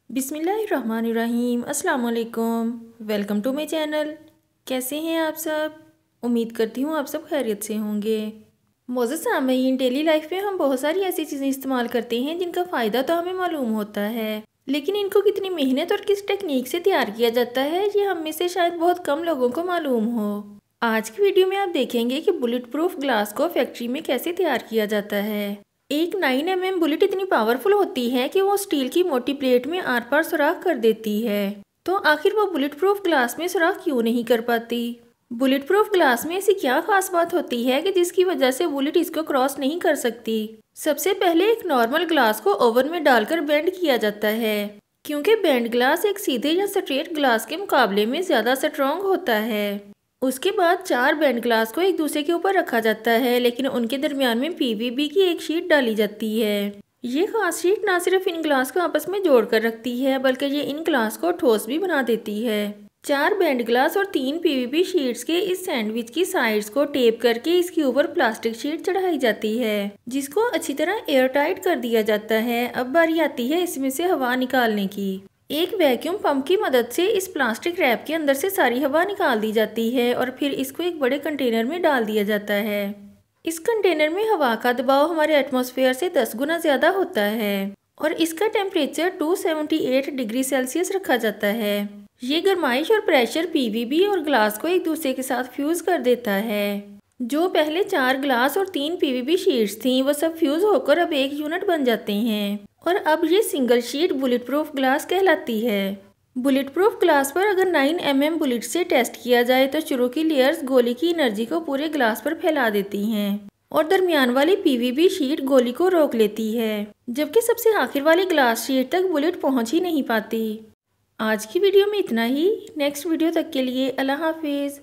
बिस्मिल्लाहिर्रहमानिर्रहीम। अस्सलाम वालेकुम। Welcome to my channel. कैसे हैं आप सब? उम्मीद करती हूँ आप सब खैरियत से होंगे। मोअज़्ज़ज़ सामईन, डेली लाइफ में हम बहुत सारी ऐसी चीज़ें इस्तेमाल करते हैं जिनका फ़ायदा तो हमें मालूम होता है, लेकिन इनको कितनी मेहनत और किस टेक्निक से तैयार किया जाता है ये हम में से शायद बहुत कम लोगों को मालूम हो। आज की वीडियो में आप देखेंगे कि बुलेट प्रूफ ग्लास को फैक्ट्री में कैसे तैयार किया जाता है। एक 9 mm बुलेट इतनी पावरफुल होती है कि वो स्टील की मोटी प्लेट में आर पार सुराख कर देती है। तो आखिर वो बुलेट प्रूफ ग्लास में सुराख क्यों नहीं कर पाती? बुलेट प्रूफ ग्लास में ऐसी क्या खास बात होती है कि जिसकी वजह से बुलेट इसको क्रॉस नहीं कर सकती? सबसे पहले एक नॉर्मल ग्लास को ओवन में डालकर बेंड किया जाता है, क्योंकि बेंड ग्लास एक सीधे या स्ट्रेट ग्लास के मुकाबले में ज्यादा स्ट्रॉन्ग होता है। उसके बाद 4 बेंड ग्लास को एक दूसरे के ऊपर रखा जाता है, लेकिन उनके दरमियान में पीवीबी की एक शीट डाली जाती है। ये खास शीट ना सिर्फ इन ग्लास को आपस में जोड़कर रखती है, बल्कि ये इन ग्लास को ठोस भी बना देती है। 4 बेंड ग्लास और 3 पीवीबी शीट्स के इस सैंडविच की साइड्स को टेप करके इसके ऊपर प्लास्टिक शीट चढ़ाई जाती है, जिसको अच्छी तरह एयर टाइट कर दिया जाता है। अब बारी आती है इसमें से हवा निकालने की। एक वैक्यूम पंप की मदद से इस प्लास्टिक रैप के अंदर से सारी हवा निकाल दी जाती है और फिर इसको एक बड़े कंटेनर में डाल दिया जाता है। इस कंटेनर में हवा का दबाव हमारे एटमॉस्फेयर से 10 गुना ज्यादा होता है और इसका टेम्परेचर 278 डिग्री सेल्सियस रखा जाता है। ये गर्माइश और प्रेशर पीवीबी और ग्लास को एक दूसरे के साथ फ्यूज कर देता है। जो पहले 4 ग्लास और 3 पीवीबी शीट्स थी वो सब फ्यूज होकर अब एक यूनिट बन जाते हैं और अब ये single sheet bullet proof glass कहलाती है। बुलेट प्रूफ ग्लास पर अगर 9 mm बुलेट से टेस्ट किया जाए तो शुरू की लेयर्स गोली की एनर्जी को पूरे ग्लास पर फैला देती हैं और दरमियान वाली पीवीबी शीट गोली को रोक लेती है, जबकि सबसे आखिर वाली ग्लास शीट तक बुलेट पहुंच ही नहीं पाती। आज की वीडियो में इतना ही। नेक्स्ट वीडियो तक के लिए अल्लाह हाफिज।